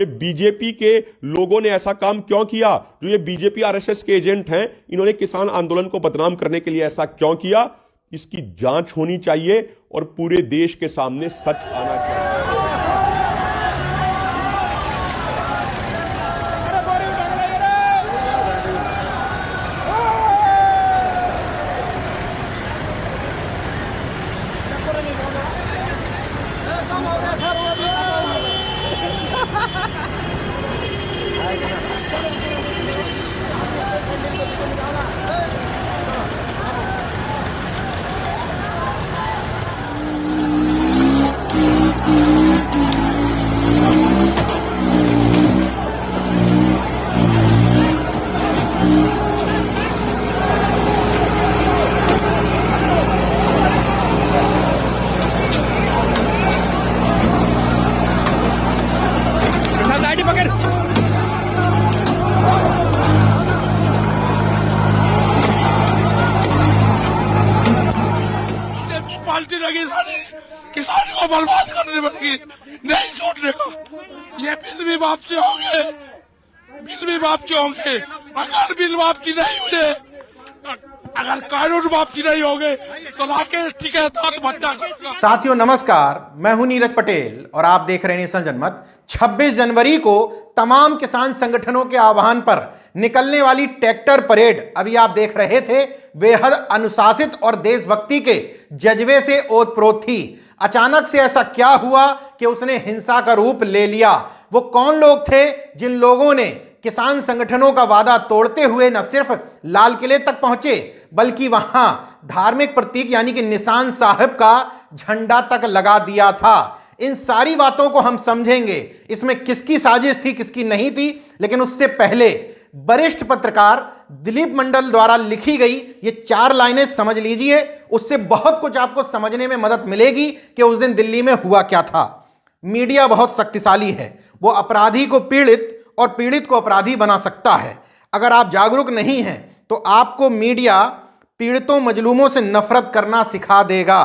ये बीजेपी के लोगों ने ऐसा काम क्यों किया? जो ये बीजेपी आरएसएस के एजेंट हैं, इन्होंने किसान आंदोलन को बदनाम करने के लिए ऐसा क्यों किया? इसकी जांच होनी चाहिए और पूरे देश के सामने सच आना चाहिए। पार्टी लगी सारी किसानों को बर्बाद करने लगी, नहीं छोड़ने का। ये बिल भी वापसी होंगे, बिल भी वापसी होंगे। अगर बिल वापसी नहीं हुए, अगर कानून वापसी नहीं होंगे तो राकेश टिकैत आत्महत्या। साथियों नमस्कार, मैं हूं नीरज पटेल और आप देख रहे हैं नेशनल जनमत। 26 जनवरी को तमाम किसान संगठनों के आह्वान पर निकलने वाली ट्रैक्टर परेड अभी आप देख रहे थे, बेहद अनुशासित और देशभक्ति के जज्बे से ओतप्रोत थी। अचानक से ऐसा क्या हुआ कि उसने हिंसा का रूप ले लिया? वो कौन लोग थे जिन लोगों ने किसान संगठनों का वादा तोड़ते हुए न सिर्फ लाल किले तक पहुंचे बल्कि वहां धार्मिक प्रतीक यानी कि निशान साहिब का झंडा तक लगा दिया था? इन सारी बातों को हम समझेंगे, इसमें किसकी साजिश थी किसकी नहीं थी। लेकिन उससे पहले वरिष्ठ पत्रकार दिलीप मंडल द्वारा लिखी गई ये 4 लाइनें समझ लीजिए, उससे बहुत कुछ आपको समझने में मदद मिलेगी कि उस दिन दिल्ली में हुआ क्या था। मीडिया बहुत शक्तिशाली है, वो अपराधी को पीड़ित और पीड़ित को अपराधी बना सकता है। अगर आप जागरूक नहीं हैं तो आपको मीडिया पीड़ितों मजलूमों से नफरत करना सिखा देगा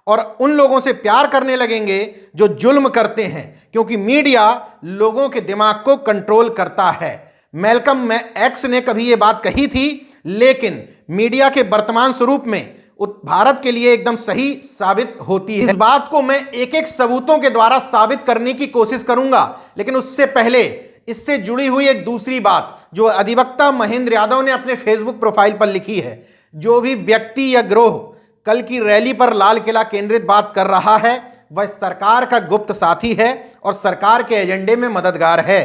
और उन लोगों से प्यार करने लगेंगे जो जुल्म करते हैं, क्योंकि मीडिया लोगों के दिमाग को कंट्रोल करता है। मैल्कम एक्स ने कभी यह बात कही थी, लेकिन मीडिया के वर्तमान स्वरूप में भारत के लिए एकदम सही साबित होती है। इस बात को मैं एक एक सबूतों के द्वारा साबित करने की कोशिश करूंगा, लेकिन उससे पहले इससे जुड़ी हुई एक दूसरी बात जो अधिवक्ता महेंद्र यादव ने अपने फेसबुक प्रोफाइल पर लिखी है। जो भी व्यक्ति या गिरोह कल की रैली पर लाल किला केंद्रित बात कर रहा है वह सरकार का गुप्त साथी है और सरकार के एजेंडे में मददगार है।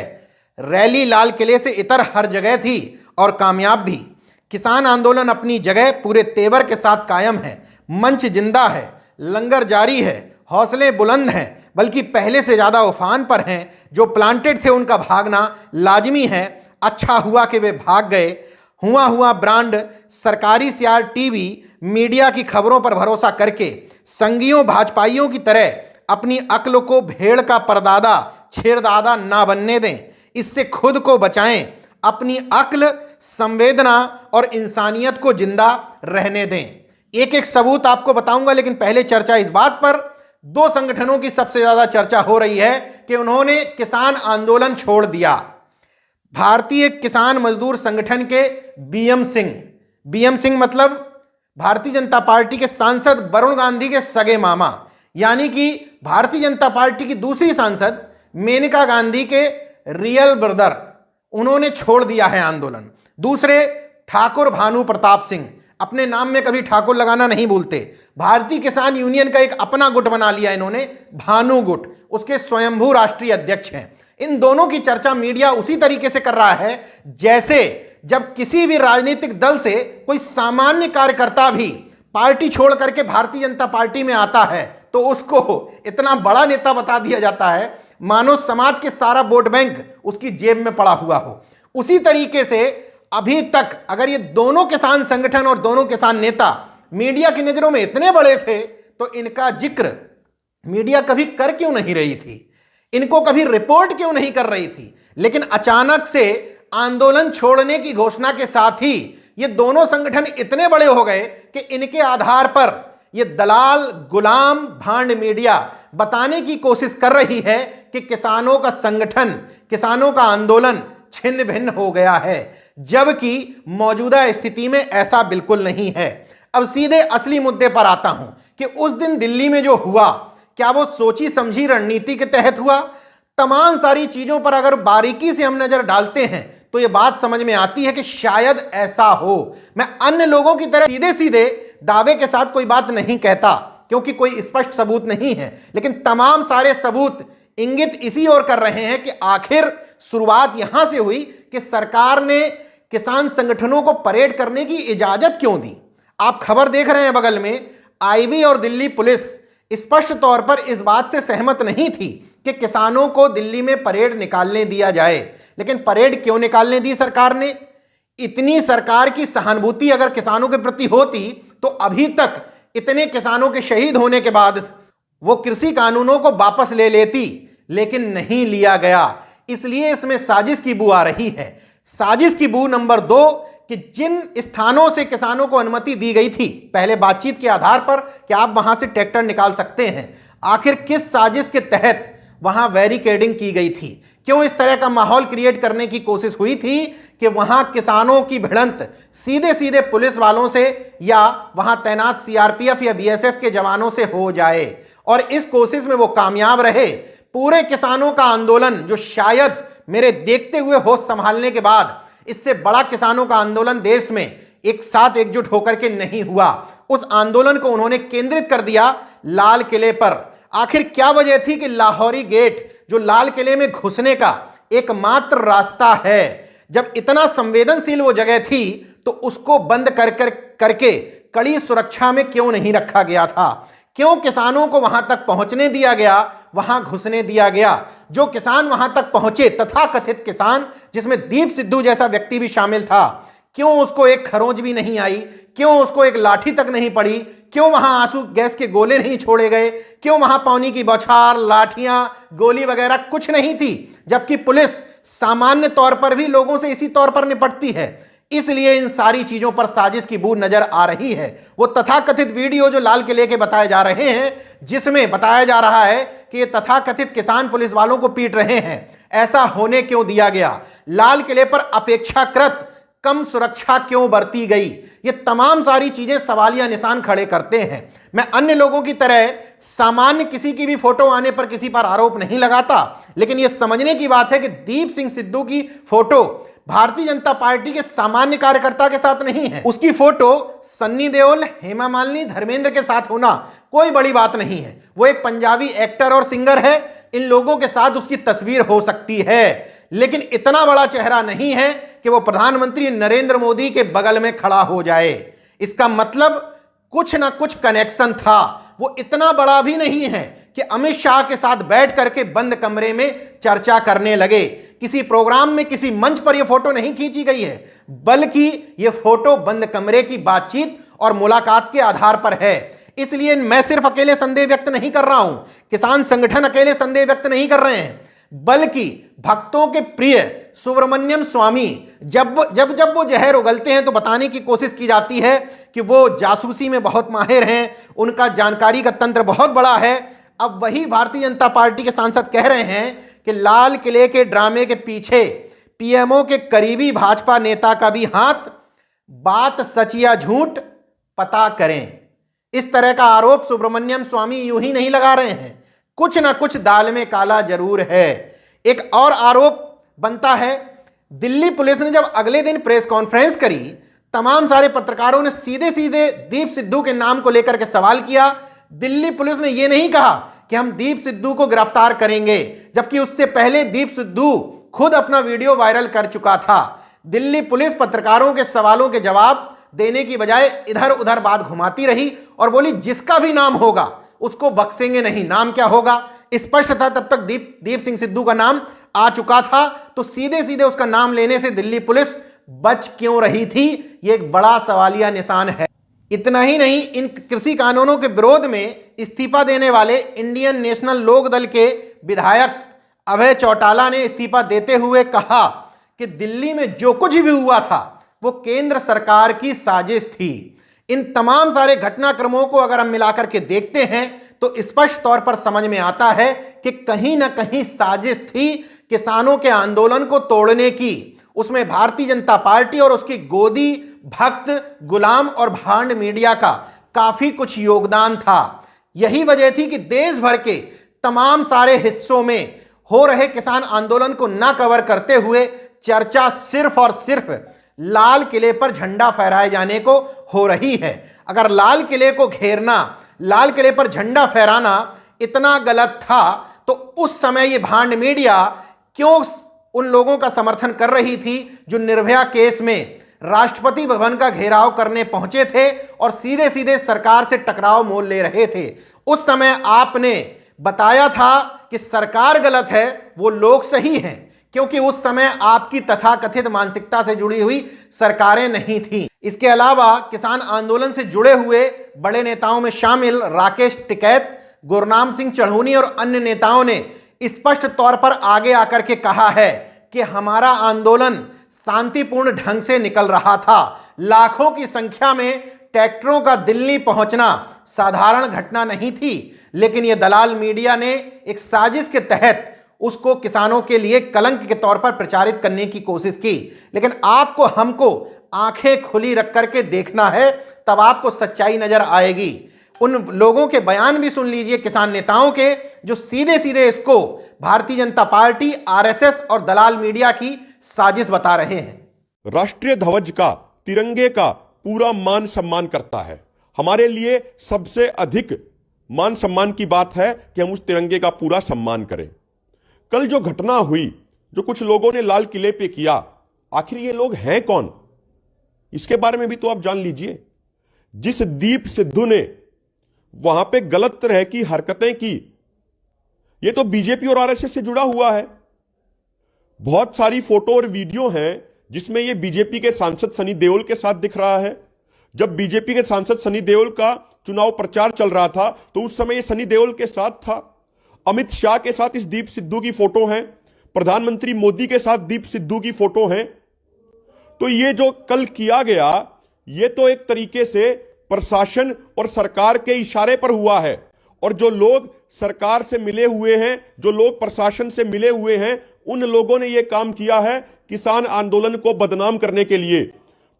रैली लाल किले से इतर हर जगह थी और कामयाब भी। किसान आंदोलन अपनी जगह पूरे तेवर के साथ कायम है, मंच जिंदा है, लंगर जारी है, हौसले बुलंद हैं, बल्कि पहले से ज्यादा उफान पर हैं। जो प्लांटेड थे उनका भागना लाजमी है। अच्छा हुआ कि वे भाग गए। हुआ ब्रांड सरकारी सीआर टीवी मीडिया की खबरों पर भरोसा करके संगियों भाजपाइयों की तरह अपनी अक्ल को भेड़ का परदादा छेड़दादा ना बनने दें। इससे खुद को बचाएं, अपनी अक्ल, संवेदना और इंसानियत को जिंदा रहने दें। एक एक सबूत आपको बताऊंगा, लेकिन पहले चर्चा इस बात पर 2 संगठनों की सबसे ज्यादा चर्चा हो रही है कि उन्होंने किसान आंदोलन छोड़ दिया। भारतीय किसान मजदूर संगठन के बीएम सिंह मतलब भारतीय जनता पार्टी के सांसद वरुण गांधी के सगे मामा, यानी कि भारतीय जनता पार्टी की दूसरी सांसद मेनका गांधी के रियल ब्रदर, उन्होंने छोड़ दिया है आंदोलन। दूसरे ठाकुर भानु प्रताप सिंह, अपने नाम में कभी ठाकुर लगाना नहीं भूलते। भारतीय किसान यूनियन का एक अपना गुट बना लिया इन्होंने, भानु गुट, उसके स्वयंभू राष्ट्रीय अध्यक्ष हैं। इन दोनों की चर्चा मीडिया उसी तरीके से कर रहा है जैसे जब किसी भी राजनीतिक दल से कोई सामान्य कार्यकर्ता भी पार्टी छोड़ करके भारतीय जनता पार्टी में आता है तो उसको इतना बड़ा नेता बता दिया जाता है मानो समाज के सारा वोट बैंक उसकी जेब में पड़ा हुआ हो। उसी तरीके से अभी तक अगर ये दोनों किसान संगठन और दोनों किसान नेता मीडिया की नजरों में इतने बड़े थे तो इनका जिक्र मीडिया कभी कर क्यों नहीं रही थी, इनको कभी रिपोर्ट क्यों नहीं कर रही थी। लेकिन अचानक से आंदोलन छोड़ने की घोषणा के साथ ही ये दोनों संगठन इतने बड़े हो गए कि इनके आधार पर ये दलाल गुलाम भांड मीडिया बताने की कोशिश कर रही है कि किसानों का संगठन, किसानों का आंदोलन छिन्न भिन्न हो गया है, जबकि मौजूदा स्थिति में ऐसा बिल्कुल नहीं है। अब सीधे असली मुद्दे पर आता हूं कि उस दिन दिल्ली में जो हुआ, क्या वो सोची समझी रणनीति के तहत हुआ? तमाम सारी चीजों पर अगर बारीकी से हम नजर डालते हैं तो यह बात समझ में आती है कि शायद ऐसा हो। मैं अन्य लोगों की तरह सीधे सीधे दावे के साथ कोई बात नहीं कहता, क्योंकि कोई स्पष्ट सबूत नहीं है, लेकिन तमाम सारे सबूत इंगित इसी ओर कर रहे हैं कि आखिर शुरुआत यहां से हुई कि सरकार ने किसान संगठनों को परेड करने की इजाजत क्यों दी। आप खबर देख रहे हैं बगल में, आईबी और दिल्ली पुलिस स्पष्ट तौर पर इस बात से सहमत नहीं थी कि किसानों को दिल्ली में परेड निकालने दिया जाए। लेकिन परेड क्यों निकालने दी सरकार ने? इतनी सरकार की सहानुभूति अगर किसानों के प्रति होती तो अभी तक इतने किसानों के शहीद होने के बाद वो कृषि कानूनों को वापस ले लेती, लेकिन नहीं लिया गया। इसलिए इसमें साजिश की बू आ रही है। साजिश की बू नंबर 2 कि जिन स्थानों से किसानों को अनुमति दी गई थी पहले बातचीत के आधार पर कि आप वहां से ट्रैक्टर निकाल सकते हैं, आखिर किस साजिश के तहत वहां बैरिकेडिंग की गई थी? क्यों इस तरह का माहौल क्रिएट करने की कोशिश हुई थी कि वहां किसानों की भिड़ंत सीधे सीधे पुलिस वालों से या वहां तैनात सीआरपीएफ या बीएसएफ के जवानों से हो जाए? और इस कोशिश में वो कामयाब रहे। पूरे किसानों का आंदोलन, जो शायद मेरे देखते हुए होश संभालने के बाद इससे बड़ा किसानों का आंदोलन देश में एक साथ एकजुट होकर के नहीं हुआ, उस आंदोलन को उन्होंने केंद्रित कर दिया लाल किले पर। आखिर क्या वजह थी कि लाहौरी गेट, जो लाल किले में घुसने का एकमात्र रास्ता है, जब इतना संवेदनशील वो जगह थी तो उसको बंद करके कड़ी सुरक्षा में क्यों नहीं रखा गया था? क्यों किसानों को वहां तक पहुंचने दिया गया, वहां घुसने दिया गया? जो किसान वहां तक पहुंचे, तथाकथित किसान, जिसमें दीप सिद्धू जैसा व्यक्ति भी शामिल था, क्यों उसको एक खरोंच भी नहीं आई? क्यों उसको एक लाठी तक नहीं पड़ी? क्यों वहां आंसू गैस के गोले नहीं छोड़े गए? क्यों वहां पानी की बौछार, लाठियां, गोली वगैरह कुछ नहीं थी? जबकि पुलिस सामान्य तौर पर भी लोगों से इसी तौर पर निपटती है। इसलिए इन सारी चीजों पर साजिश की बू नजर आ रही है। वो तथाकथित वीडियो जो लाल किले के बताए जा रहे हैं, जिसमें बताया जा रहा है कि ये तथाकथित किसान पुलिस वालों को पीट रहे हैं, ऐसा होने क्यों दिया गया? लाल किले पर अपेक्षाकृत कम सुरक्षा क्यों बरती गई? ये तमाम सारी चीजें सवालिया निशान खड़े करते हैं। मैं अन्य लोगों की तरह सामान्य किसी की भी फोटो आने पर किसी पर आरोप नहीं लगाता, लेकिन यह समझने की बात है कि दीप सिंह सिद्धू की फोटो भारतीय जनता पार्टी के सामान्य कार्यकर्ता के साथ नहीं है। उसकी फोटो सन्नी देओल, हेमा मालिनी, धर्मेंद्र के साथ होना कोई बड़ी बात नहीं है। वो एक पंजाबी एक्टर और सिंगर है, इन लोगों के साथ उसकी तस्वीर हो सकती है, लेकिन इतना बड़ा चेहरा नहीं है कि वो प्रधानमंत्री नरेंद्र मोदी के बगल में खड़ा हो जाए। इसका मतलब कुछ ना कुछ कनेक्शन था। वो इतना बड़ा भी नहीं है कि अमित शाह के साथ बैठ करके बंद कमरे में चर्चा करने लगे। किसी प्रोग्राम में, किसी मंच पर यह फोटो नहीं खींची गई है, बल्कि यह फोटो बंद कमरे की बातचीत और मुलाकात के आधार पर है। इसलिए मैं सिर्फ अकेले संदेह व्यक्त नहीं कर रहा हूं, किसान संगठन अकेले संदेह व्यक्त नहीं कर रहे हैं, बल्कि भक्तों के प्रिय सुब्रमण्यम स्वामी जब वो जहर उगलते हैं तो बताने की कोशिश की जाती है कि वो जासूसी में बहुत माहिर हैं, उनका जानकारी का तंत्र बहुत बड़ा है। अब वही भारतीय जनता पार्टी के सांसद कह रहे हैं कि लाल किले के ड्रामे के पीछे पीएमओ के करीबी भाजपा नेता का भी हाथ, बात सच या झूठ पता करें। इस तरह का आरोप सुब्रमण्यम स्वामी यूं ही नहीं लगा रहे हैं, कुछ ना कुछ दाल में काला जरूर है। एक और आरोप बनता है, दिल्ली पुलिस ने जब अगले दिन प्रेस कॉन्फ्रेंस करी, तमाम सारे पत्रकारों ने सीधे सीधे दीप सिद्धू के नाम को लेकर के सवाल किया। दिल्ली पुलिस ने यह नहीं कहा कि हम दीप सिद्धू को गिरफ्तार करेंगे, जबकि उससे पहले दीप सिद्धू खुद अपना वीडियो वायरल कर चुका था। दिल्ली पुलिस पत्रकारों के सवालों के जवाब देने की बजाय इधर उधर बात घुमाती रही और बोली जिसका भी नाम होगा उसको बख्शेंगे नहीं। नाम क्या होगा स्पष्ट था, तब तक दीप सिंह सिद्धू का नाम आ चुका था, तो सीधे सीधे उसका नाम लेने से दिल्ली पुलिस बच क्यों रही थी? यह एक बड़ा सवालिया निशान है। इतना ही नहीं, इन कृषि कानूनों के विरोध में इस्तीफा देने वाले इंडियन नेशनल लोक दल के विधायक अभय चौटाला ने इस्तीफा देते हुए कहा कि दिल्ली में जो कुछ भी हुआ था वो केंद्र सरकार की साजिश थी। इन तमाम सारे घटनाक्रमों को अगर हम मिलाकर के देखते हैं तो स्पष्ट तौर पर समझ में आता है कि कहीं ना कहीं साजिश थी किसानों के आंदोलन को तोड़ने की। उसमें भारतीय जनता पार्टी और उसकी गोदी भक्त, गुलाम और भांड मीडिया का काफी कुछ योगदान था। यही वजह थी कि देश भर के तमाम सारे हिस्सों में हो रहे किसान आंदोलन को ना कवर करते हुए चर्चा सिर्फ और सिर्फ लाल किले पर झंडा फहराए जाने को हो रही है। अगर लाल किले को घेरना, लाल किले पर झंडा फहराना इतना गलत था तो उस समय ये भांड मीडिया क्यों उन लोगों का समर्थन कर रही थी जो निर्भया केस में राष्ट्रपति भवन का घेराव करने पहुंचे थे और सीधे सीधे सरकार से टकराव मोल ले रहे थे। उस समय आपने बताया था कि सरकार गलत है, वो लोग सही हैं, क्योंकि उस समय आपकी तथाकथित मानसिकता से जुड़ी हुई सरकारें नहीं थी। इसके अलावा किसान आंदोलन से जुड़े हुए बड़े नेताओं में शामिल राकेश टिकैत, गुरनाम सिंह चढ़ूनी और अन्य नेताओं ने स्पष्ट तौर पर आगे आकर के कहा है कि हमारा आंदोलन शांतिपूर्ण ढंग से निकल रहा था। लाखों की संख्या में ट्रैक्टरों का दिल्ली पहुंचना साधारण घटना नहीं थी, लेकिन यह दलाल मीडिया ने एक साजिश के तहत उसको किसानों के लिए कलंक के तौर पर प्रचारित करने की कोशिश की। लेकिन आपको हमको आंखें खुली रख करके देखना है, तब आपको सच्चाई नजर आएगी। उन लोगों के बयान भी सुन लीजिए, किसान नेताओं के, जो सीधे सीधे इसको भारतीय जनता पार्टी, आरएसएस और दलाल मीडिया की साजिश बता रहे हैं। राष्ट्रीय ध्वज का, तिरंगे का पूरा मान सम्मान करता है। हमारे लिए सबसे अधिक मान सम्मान की बात है कि हम उस तिरंगे का पूरा सम्मान करें। कल जो घटना हुई, जो कुछ लोगों ने लाल किले पे किया, आखिर ये लोग हैं कौन, इसके बारे में भी तो आप जान लीजिए। जिस दीप सिद्धू ने वहां पे गलत तरह की हरकतें की, ये तो बीजेपी और आरएसएस से जुड़ा हुआ है। बहुत सारी फोटो और वीडियो हैं जिसमें ये बीजेपी के सांसद सनी देओल के साथ दिख रहा है। जब बीजेपी के सांसद सनी देओल का चुनाव प्रचार चल रहा था तो उस समय ये सनी देओल के साथ था। अमित शाह के साथ इस दीप सिद्धू की फोटो है, प्रधानमंत्री मोदी के साथ दीप सिद्धू की फोटो है। तो ये जो कल किया गया, ये तो एक तरीके से प्रशासन और सरकार के इशारे पर हुआ है। और जो लोग सरकार से मिले हुए हैं, जो लोग प्रशासन से मिले हुए हैं, उन लोगों ने यह काम किया है किसान आंदोलन को बदनाम करने के लिए।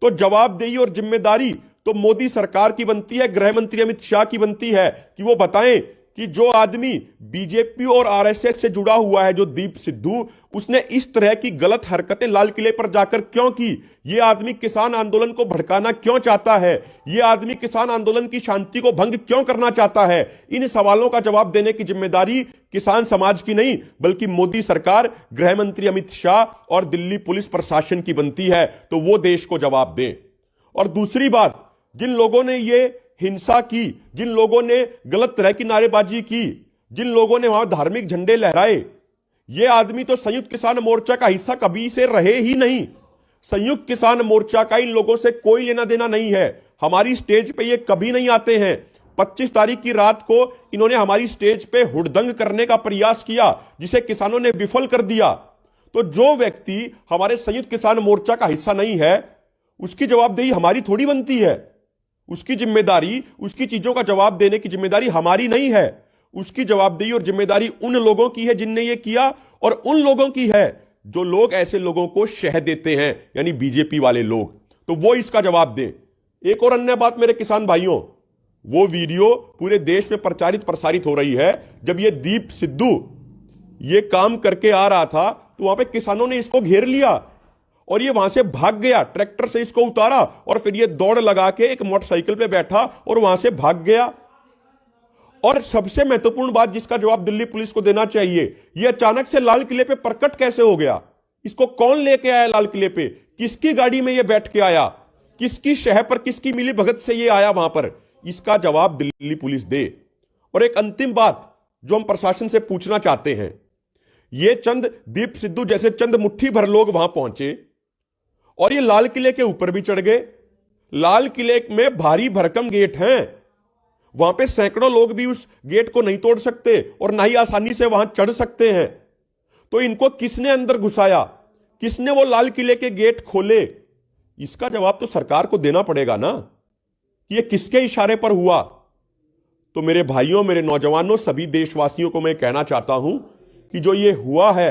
तो जवाबदेही और जिम्मेदारी तो मोदी सरकार की बनती है, गृह मंत्री अमित शाह की बनती है कि वो बताएं कि जो आदमी बीजेपी और आरएसएस से जुड़ा हुआ है, जो दीप सिद्धू, उसने इस तरह की गलत हरकतें लाल किले पर जाकर क्यों की। ये आदमी किसान आंदोलन को भड़काना क्यों चाहता है, ये आदमी किसान आंदोलन की शांति को भंग क्यों करना चाहता है। इन सवालों का जवाब देने की जिम्मेदारी किसान समाज की नहीं, बल्कि मोदी सरकार, गृह मंत्री अमित शाह और दिल्ली पुलिस प्रशासन की बनती है। तो वो देश को जवाब दें। और दूसरी बात, जिन लोगों ने ये हिंसा की, जिन लोगों ने गलत तरह की नारेबाजी की, जिन लोगों ने वहां धार्मिक झंडे लहराए, ये आदमी तो संयुक्त किसान मोर्चा का हिस्सा कभी से रहे ही नहीं। संयुक्त किसान मोर्चा का इन लोगों से कोई लेना देना नहीं है। हमारी स्टेज पे ये कभी नहीं आते हैं। 25 तारीख की रात को इन्होंने हमारी स्टेज पे हुड़दंग करने का प्रयास किया, जिसे किसानों ने विफल कर दिया। तो जो व्यक्ति हमारे संयुक्त किसान मोर्चा का हिस्सा नहीं है, उसकी जवाबदेही हमारी थोड़ी बनती है। उसकी जिम्मेदारी, उसकी चीजों का जवाब देने की जिम्मेदारी हमारी नहीं है। उसकी जवाबदेही और जिम्मेदारी उन लोगों की है जिनने ये किया, और उन लोगों की है जो लोग ऐसे लोगों को शह देते हैं, यानी बीजेपी वाले लोग। तो वो इसका जवाब दें। एक और अन्य बात मेरे किसान भाइयों, वो वीडियो पूरे देश में प्रचारित प्रसारित हो रही है। जब ये दीप सिद्धू ये काम करके आ रहा था तो वहां पे किसानों ने इसको घेर लिया और ये वहां से भाग गया। ट्रैक्टर से इसको उतारा और फिर ये दौड़ लगा के एक मोटरसाइकिल पे बैठा और वहां से भाग गया। और सबसे महत्वपूर्ण बात जिसका जवाब दिल्ली पुलिस को देना चाहिए, ये अचानक से लाल किले पे प्रकट कैसे हो गया? इसको कौन लेके आया लाल किले पे? किसकी गाड़ी में ये बैठ के आया? किसकी शह पर, किसकी मिली भगत से ये आया वहां पर? इसका जवाब दिल्ली पुलिस दे। और एक अंतिम बात जो हम प्रशासन से पूछना चाहते हैं, ये चंद दीप सिद्धू जैसे चंद मुट्ठी भर लोग वहां पहुंचे और ये लाल किले के ऊपर भी चढ़ गए। लाल किले में भारी भरकम गेट हैं, वहां पे सैकड़ों लोग भी उस गेट को नहीं तोड़ सकते और ना ही आसानी से वहां चढ़ सकते हैं। तो इनको किसने अंदर घुसाया? किसने वो लाल किले के गेट खोले? इसका जवाब तो सरकार को देना पड़ेगा ना, कि ये किसके इशारे पर हुआ। तो मेरे भाइयों, मेरे नौजवानों, सभी देशवासियों को मैं कहना चाहता हूं कि जो ये हुआ है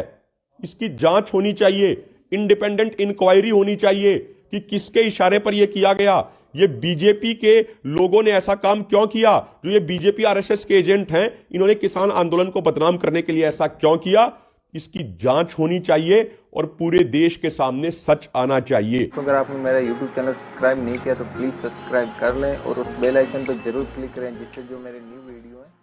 इसकी जांच होनी चाहिए, इंडिपेंडेंट इंक्वायरी होनी चाहिए कि किसके इशारे पर यह किया गया, ये बीजेपी के लोगों ने ऐसा काम क्यों किया, जो ये बीजेपी आरएसएस के एजेंट हैं, इन्होंने किसान आंदोलन को बदनाम करने के लिए ऐसा क्यों किया, इसकी जांच होनी चाहिए और पूरे देश के सामने सच आना चाहिए। तो अगर आपने मेरा YouTube चैनल सब्सक्राइब नहीं किया तो प्लीज़ सब्सक्राइब कर लें और उस बेल आइकन पर जरूर क्लिक करें, जिससे जो मेरे न्यू वीडियो है